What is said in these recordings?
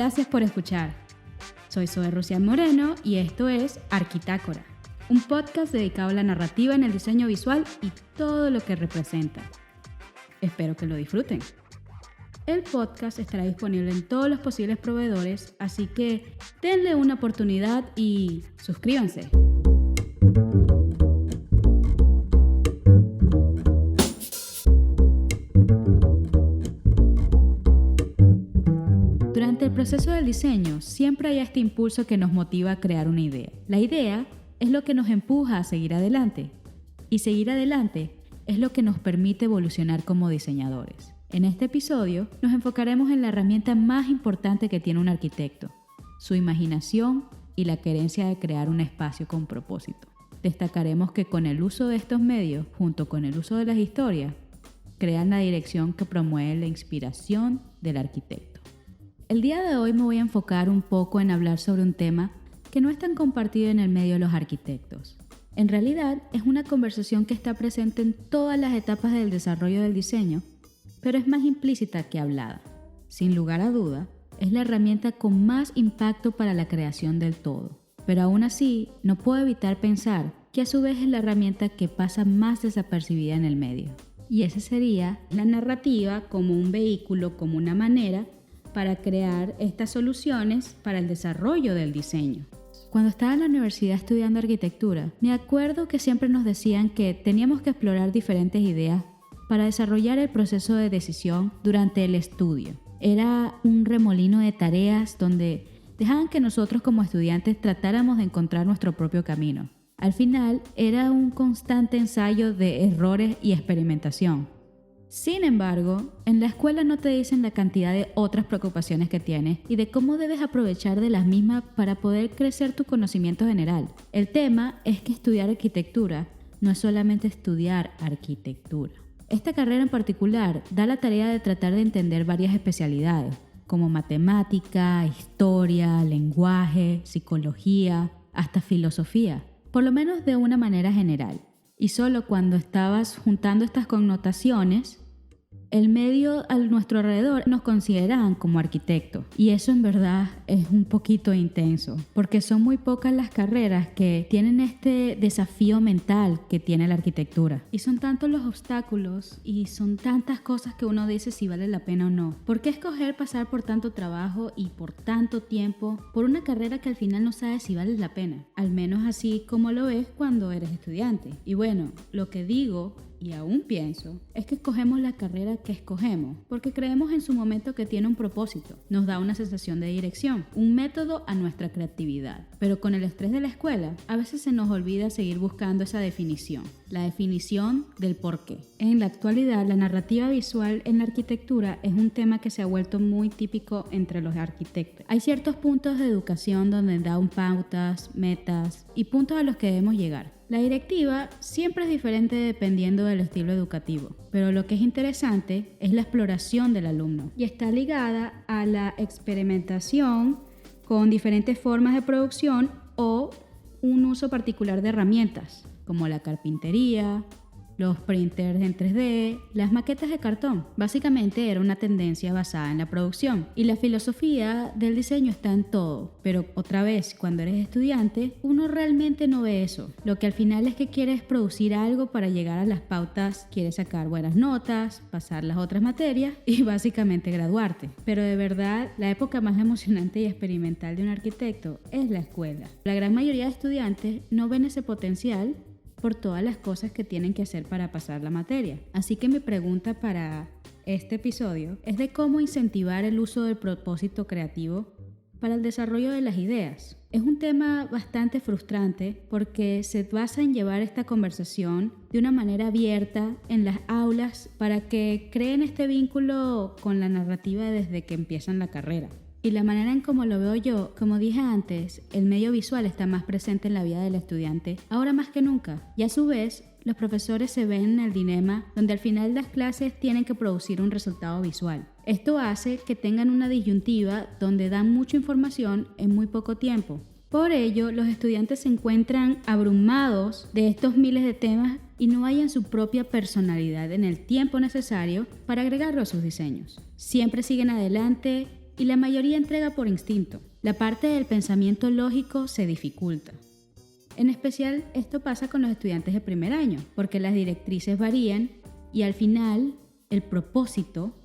Gracias por escuchar. Soy Zoe Rusián Moreno y esto es Arquitácora, un podcast dedicado a la narrativa en el diseño visual y todo lo que representa. Espero que lo disfruten. El podcast estará disponible en todos los posibles proveedores, así que denle una oportunidad y suscríbanse. Durante el proceso del diseño, siempre hay este impulso que nos motiva a crear una idea. La idea es lo que nos empuja a seguir adelante, y seguir adelante es lo que nos permite evolucionar como diseñadores. En este episodio nos enfocaremos en la herramienta más importante que tiene un arquitecto, su imaginación y la querencia de crear un espacio con propósito. Destacaremos que con el uso de estos medios, junto con el uso de las historias, crean la dirección que promueve la inspiración del arquitecto. El día de hoy me voy a enfocar un poco en hablar sobre un tema que no es tan compartido en el medio de los arquitectos. En realidad, es una conversación que está presente en todas las etapas del desarrollo del diseño, pero es más implícita que hablada. Sin lugar a duda, es la herramienta con más impacto para la creación del todo. Pero aún así, no puedo evitar pensar que a su vez es la herramienta que pasa más desapercibida en el medio. Y esa sería la narrativa como un vehículo, como una manera para crear estas soluciones para el desarrollo del diseño. Cuando estaba en la universidad estudiando arquitectura, me acuerdo que siempre nos decían que teníamos que explorar diferentes ideas para desarrollar el proceso de decisión durante el estudio. Era un remolino de tareas donde dejaban que nosotros como estudiantes tratáramos de encontrar nuestro propio camino. Al final, era un constante ensayo de errores y experimentación. Sin embargo, en la escuela no te dicen la cantidad de otras preocupaciones que tienes y de cómo debes aprovechar de las mismas para poder crecer tu conocimiento general. El tema es que estudiar arquitectura no es solamente estudiar arquitectura. Esta carrera en particular da la tarea de tratar de entender varias especialidades, como matemática, historia, lenguaje, psicología, hasta filosofía, por lo menos de una manera general. Y solo cuando estabas juntando estas connotaciones, el medio a nuestro alrededor nos consideran como arquitectos. Y eso en verdad es un poquito intenso, porque son muy pocas las carreras que tienen este desafío mental que tiene la arquitectura. Y son tantos los obstáculos y son tantas cosas que uno dice si vale la pena o no. ¿Por qué escoger pasar por tanto trabajo y por tanto tiempo por una carrera que al final no sabes si vale la pena? Al menos así como lo ves cuando eres estudiante. Y bueno, lo que digo y aún pienso, es que escogemos la carrera que escogemos porque creemos en su momento que tiene un propósito, nos da una sensación de dirección, un método a nuestra creatividad. Pero con el estrés de la escuela, a veces se nos olvida seguir buscando esa definición, la definición del porqué. En la actualidad, la narrativa visual en la arquitectura es un tema que se ha vuelto muy típico entre los arquitectos. Hay ciertos puntos de educación donde dan pautas, metas y puntos a los que debemos llegar. La directiva siempre es diferente dependiendo del estilo educativo, pero lo que es interesante es la exploración del alumno y está ligada a la experimentación con diferentes formas de producción o un uso particular de herramientas como la carpintería, los printers en 3D, las maquetas de cartón. Básicamente era una tendencia basada en la producción y la filosofía del diseño está en todo, pero otra vez, cuando eres estudiante, uno realmente no ve eso. Lo que al final es que quieres producir algo para llegar a las pautas, quieres sacar buenas notas, pasar las otras materias y básicamente graduarte. Pero de verdad, la época más emocionante y experimental de un arquitecto es la escuela. La gran mayoría de estudiantes no ven ese potencial por todas las cosas que tienen que hacer para pasar la materia. Así que mi pregunta para este episodio es de cómo incentivar el uso del propósito creativo para el desarrollo de las ideas. Es un tema bastante frustrante porque se basa en llevar esta conversación de una manera abierta en las aulas para que creen este vínculo con la narrativa desde que empiezan la carrera. Y la manera en cómo lo veo yo, como dije antes, el medio visual está más presente en la vida del estudiante, ahora más que nunca. Y a su vez, los profesores se ven en el dilema donde al final de las clases tienen que producir un resultado visual. Esto hace que tengan una disyuntiva donde dan mucha información en muy poco tiempo. Por ello, los estudiantes se encuentran abrumados de estos miles de temas y no hallan su propia personalidad en el tiempo necesario para agregarlo a sus diseños. Siempre siguen adelante y la mayoría entrega por instinto. La parte del pensamiento lógico se dificulta. En especial, esto pasa con los estudiantes de primer año, porque las directrices varían y al final el propósito,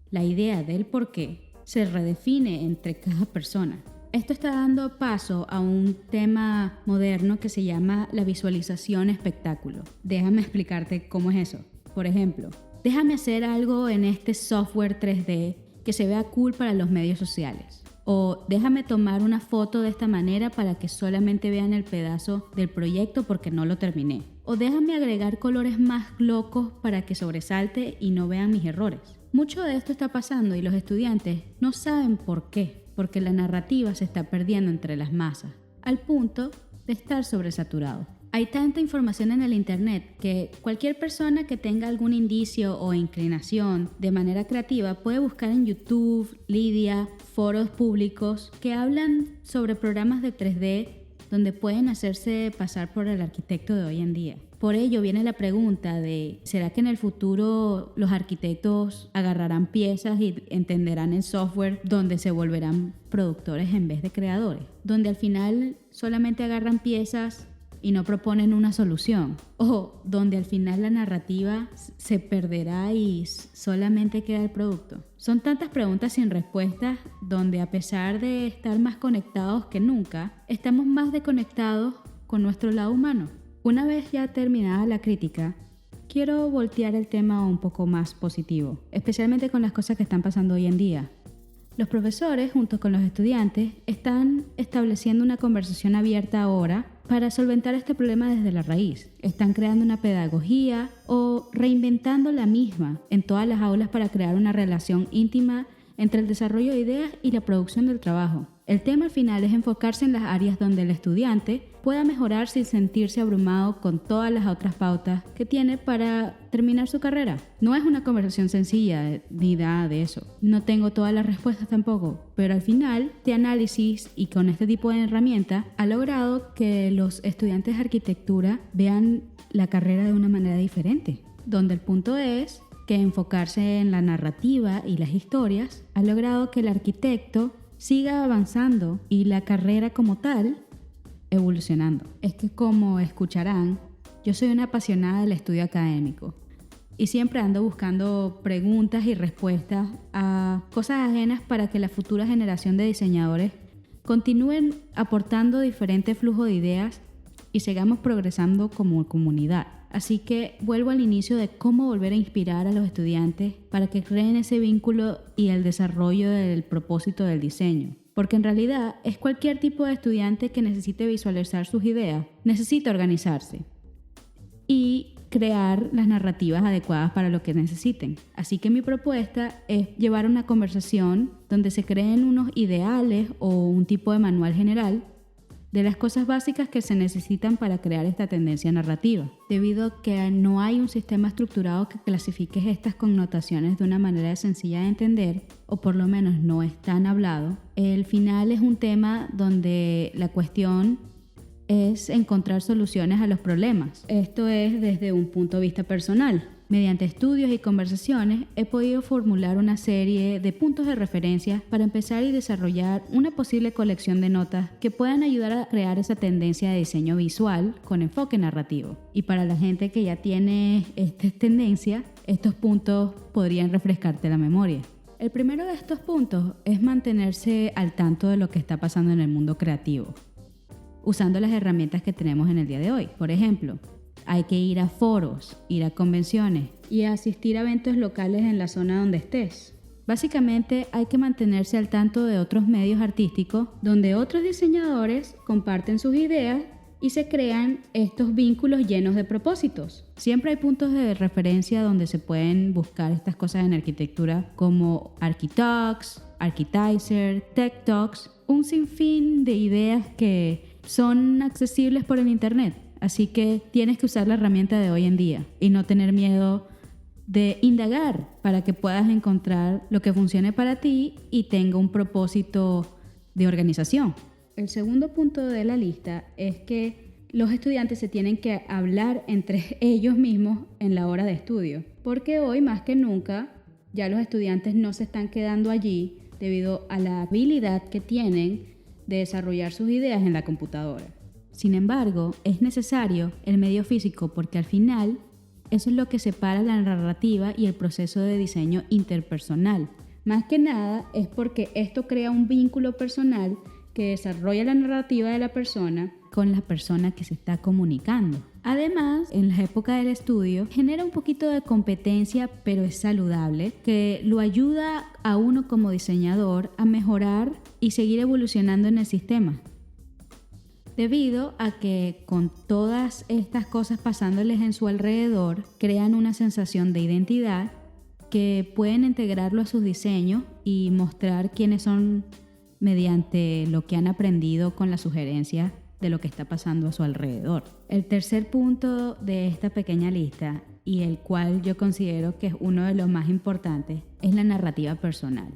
la idea del porqué, se redefine entre cada persona. Esto está dando paso a un tema moderno que se llama la visualización espectáculo. Déjame explicarte cómo es eso. Por ejemplo, déjame hacer algo en este software 3D que se vea cool para los medios sociales. O déjame tomar una foto de esta manera para que solamente vean el pedazo del proyecto porque no lo terminé. O déjame agregar colores más locos para que sobresalte y no vean mis errores. Mucho de esto está pasando y los estudiantes no saben por qué, porque la narrativa se está perdiendo entre las masas, al punto de estar sobresaturado. Hay tanta información en el internet que cualquier persona que tenga algún indicio o inclinación de manera creativa puede buscar en YouTube, Lydia, foros públicos que hablan sobre programas de 3D donde pueden hacerse pasar por el arquitecto de hoy en día. Por ello viene la pregunta de ¿será que en el futuro los arquitectos agarrarán piezas y entenderán el software donde se volverán productores en vez de creadores? Donde al final solamente agarran piezas y no proponen una solución, o donde al final la narrativa se perderá y solamente queda el producto. Son tantas preguntas sin respuestas donde a pesar de estar más conectados que nunca, estamos más desconectados con nuestro lado humano. Una vez ya terminada la crítica, quiero voltear el tema un poco más positivo, especialmente con las cosas que están pasando hoy en día. Los profesores, junto con los estudiantes, están estableciendo una conversación abierta ahora para solventar este problema desde la raíz. Están creando una pedagogía o reinventando la misma en todas las aulas para crear una relación íntima entre el desarrollo de ideas y la producción del trabajo. El tema al final es enfocarse en las áreas donde el estudiante pueda mejorar sin sentirse abrumado con todas las otras pautas que tiene para terminar su carrera. No es una conversación sencilla ni nada de eso. No tengo todas las respuestas tampoco, pero al final, este análisis y con este tipo de herramientas ha logrado que los estudiantes de arquitectura vean la carrera de una manera diferente, donde el punto es que enfocarse en la narrativa y las historias ha logrado que el arquitecto siga avanzando y la carrera como tal evolucionando. Es que, como escucharán, yo soy una apasionada del estudio académico y siempre ando buscando preguntas y respuestas a cosas ajenas para que la futura generación de diseñadores continúen aportando diferentes flujos de ideas y sigamos progresando como comunidad. Así que vuelvo al inicio de cómo volver a inspirar a los estudiantes para que creen ese vínculo y el desarrollo del propósito del diseño. Porque en realidad es cualquier tipo de estudiante que necesite visualizar sus ideas, necesita organizarse y crear las narrativas adecuadas para lo que necesiten. Así que mi propuesta es llevar una conversación donde se creen unos ideales o un tipo de manual general de las cosas básicas que se necesitan para crear esta tendencia narrativa. Debido a que no hay un sistema estructurado que clasifique estas connotaciones de una manera sencilla de entender, o por lo menos no es tan hablado, el final es un tema donde la cuestión es encontrar soluciones a los problemas. Esto es desde un punto de vista personal. Mediante estudios y conversaciones he podido formular una serie de puntos de referencia para empezar y desarrollar una posible colección de notas que puedan ayudar a crear esa tendencia de diseño visual con enfoque narrativo. Y para la gente que ya tiene esta tendencia, estos puntos podrían refrescarte la memoria. El primero de estos puntos es mantenerse al tanto de lo que está pasando en el mundo creativo, usando las herramientas que tenemos en el día de hoy. Por ejemplo, hay que ir a foros, ir a convenciones y asistir a eventos locales en la zona donde estés. Básicamente hay que mantenerse al tanto de otros medios artísticos donde otros diseñadores comparten sus ideas y se crean estos vínculos llenos de propósitos. Siempre hay puntos de referencia donde se pueden buscar estas cosas en arquitectura como Architalks, Architizer, Tech Talks, un sinfín de ideas que son accesibles por el internet. Así que tienes que usar la herramienta de hoy en día y no tener miedo de indagar para que puedas encontrar lo que funcione para ti y tenga un propósito de organización. El segundo punto de la lista es que los estudiantes se tienen que hablar entre ellos mismos en la hora de estudio, porque hoy más que nunca ya los estudiantes no se están quedando allí debido a la habilidad que tienen de desarrollar sus ideas en la computadora. Sin embargo, es necesario el medio físico porque al final eso es lo que separa la narrativa y el proceso de diseño interpersonal. Más que nada es porque esto crea un vínculo personal que desarrolla la narrativa de la persona con la persona que se está comunicando. Además, en la época del estudio, genera un poquito de competencia, pero es saludable, que lo ayuda a uno como diseñador a mejorar y seguir evolucionando en el sistema. Debido a que con todas estas cosas pasándoles en su alrededor, crean una sensación de identidad que pueden integrarlo a sus diseños y mostrar quiénes son mediante lo que han aprendido con la sugerencia de lo que está pasando a su alrededor. El tercer punto de esta pequeña lista, y el cual yo considero que es uno de los más importantes, es la narrativa personal.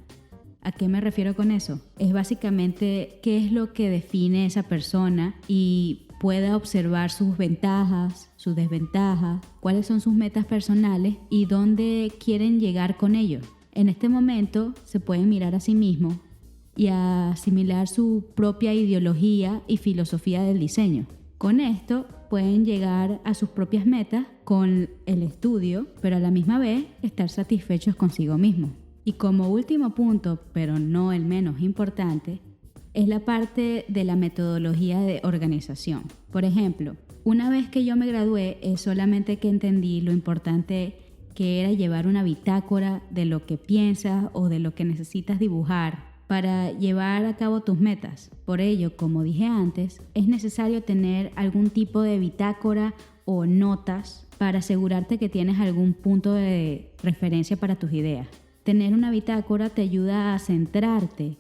¿A qué me refiero con eso? Es básicamente qué es lo que define esa persona y pueda observar sus ventajas, sus desventajas, cuáles son sus metas personales y dónde quieren llegar con ellos. En este momento se pueden mirar a sí mismos y asimilar su propia ideología y filosofía del diseño. Con esto pueden llegar a sus propias metas con el estudio, pero a la misma vez estar satisfechos consigo mismos. Y como último punto, pero no el menos importante, es la parte de la metodología de organización. Por ejemplo, una vez que yo me gradué, es solamente que entendí lo importante que era llevar una bitácora de lo que piensas o de lo que necesitas dibujar para llevar a cabo tus metas. Por ello, como dije antes, es necesario tener algún tipo de bitácora o notas para asegurarte que tienes algún punto de referencia para tus ideas. Tener una bitácora te ayuda a centrarte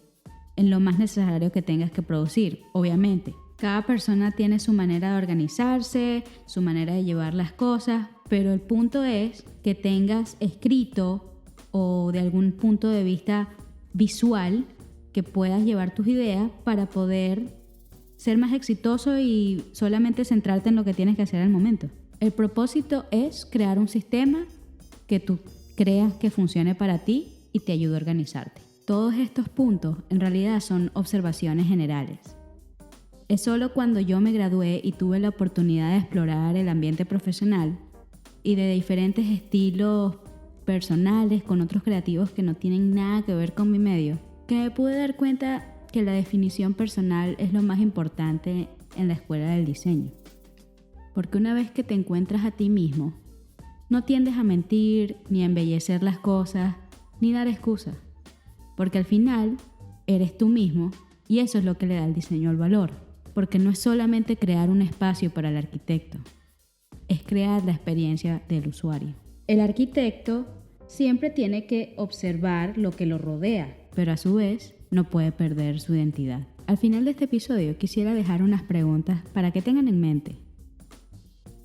en lo más necesario que tengas que producir. Obviamente, cada persona tiene su manera de organizarse, su manera de llevar las cosas, pero el punto es que tengas escrito o de algún punto de vista visual que puedas llevar tus ideas para poder ser más exitoso y solamente centrarte en lo que tienes que hacer al momento. El propósito es crear un sistema que tú creas que funcione para ti y te ayude a organizarte. Todos estos puntos en realidad son observaciones generales. Es solo cuando yo me gradué y tuve la oportunidad de explorar el ambiente profesional y de diferentes estilos personales con otros creativos que no tienen nada que ver con mi medio, que me pude dar cuenta que la definición personal es lo más importante en la escuela del diseño. Porque una vez que te encuentras a ti mismo, no tiendes a mentir, ni a embellecer las cosas, ni dar excusas. Porque al final, eres tú mismo y eso es lo que le da al diseño el valor. Porque no es solamente crear un espacio para el arquitecto, es crear la experiencia del usuario. El arquitecto siempre tiene que observar lo que lo rodea, pero a su vez no puede perder su identidad. Al final de este episodio quisiera dejar unas preguntas para que tengan en mente.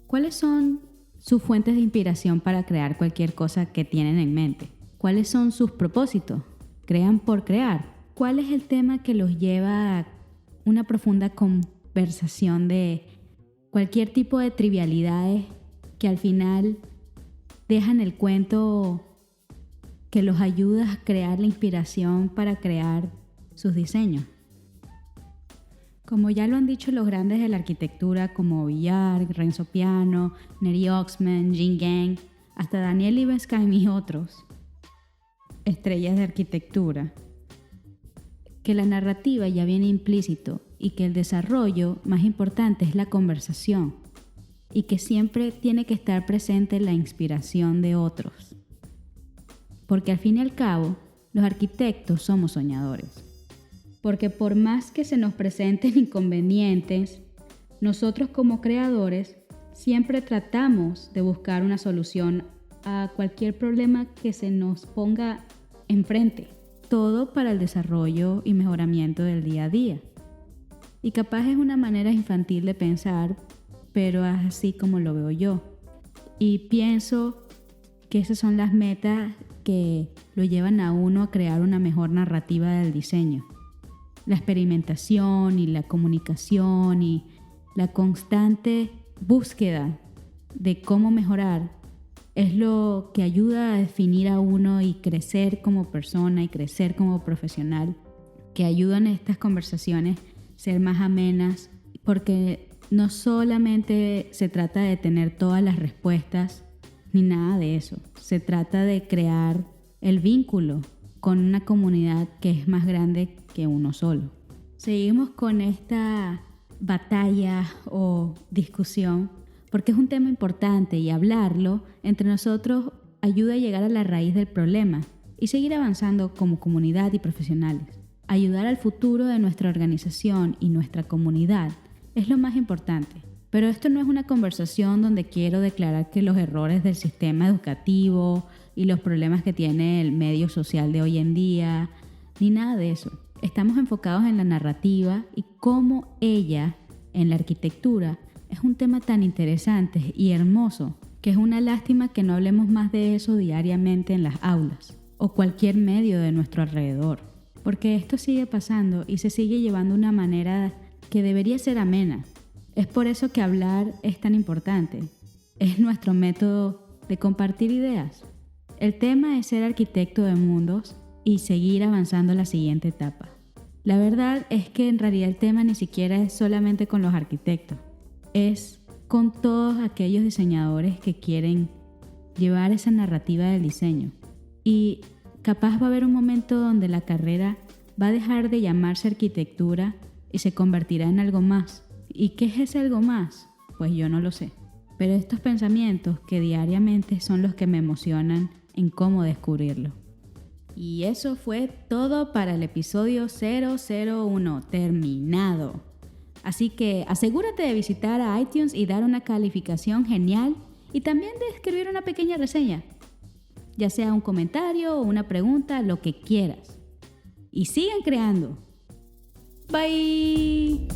¿Cuáles son sus fuentes de inspiración para crear cualquier cosa que tienen en mente? ¿Cuáles son sus propósitos? ¿Crean por crear? ¿Cuál es el tema que los lleva a una profunda conversación de cualquier tipo de trivialidades que al final dejan el cuento que los ayuda a crear la inspiración para crear sus diseños? Como ya lo han dicho los grandes de la arquitectura como Villar, Renzo Piano, Neri Oxman, Jin Gang, hasta Daniel Libeskind y otros estrellas de arquitectura, que la narrativa ya viene implícito y que el desarrollo más importante es la conversación y que siempre tiene que estar presente la inspiración de otros. Porque al fin y al cabo, los arquitectos somos soñadores. Porque por más que se nos presenten inconvenientes, nosotros como creadores siempre tratamos de buscar una solución a cualquier problema que se nos ponga enfrente. Todo para el desarrollo y mejoramiento del día a día. Y capaz es una manera infantil de pensar, pero es así como lo veo yo. Y pienso que esas son las metas que lo llevan a uno a crear una mejor narrativa del diseño. La experimentación y la comunicación y la constante búsqueda de cómo mejorar Es lo que ayuda a definir a uno y crecer como persona y crecer como profesional, que ayudan a estas conversaciones ser más amenas, porque no solamente se trata de tener todas las respuestas ni nada de eso. Se trata de crear el vínculo con una comunidad que es más grande que uno solo. Seguimos con esta batalla o discusión porque es un tema importante y hablarlo entre nosotros ayuda a llegar a la raíz del problema y seguir avanzando como comunidad y profesionales. Ayudar al futuro de nuestra organización y nuestra comunidad es lo más importante. Pero esto no es una conversación donde quiero declarar que los errores del sistema educativo y los problemas que tiene el medio social de hoy en día, ni nada de eso. Estamos enfocados en la narrativa y cómo ella, en la arquitectura, es un tema tan interesante y hermoso que es una lástima que no hablemos más de eso diariamente en las aulas o cualquier medio de nuestro alrededor. Porque esto sigue pasando y se sigue llevando de una manera que debería ser amena. Es por eso que hablar es tan importante. Es nuestro método de compartir ideas. El tema es ser arquitecto de mundos y seguir avanzando a la siguiente etapa. La verdad es que en realidad el tema ni siquiera es solamente con los arquitectos. Es con todos aquellos diseñadores que quieren llevar esa narrativa del diseño. Y capaz va a haber un momento donde la carrera va a dejar de llamarse arquitectura y se convertirá en algo más. ¿Y qué es ese algo más? Pues yo no lo sé. Pero estos pensamientos que diariamente son los que me emocionan en cómo descubrirlo. Y eso fue todo para el episodio 001, terminado. Así que asegúrate de visitar a iTunes y dar una calificación genial y también de escribir una pequeña reseña, ya sea un comentario o una pregunta, lo que quieras. Y sigan creando. Bye.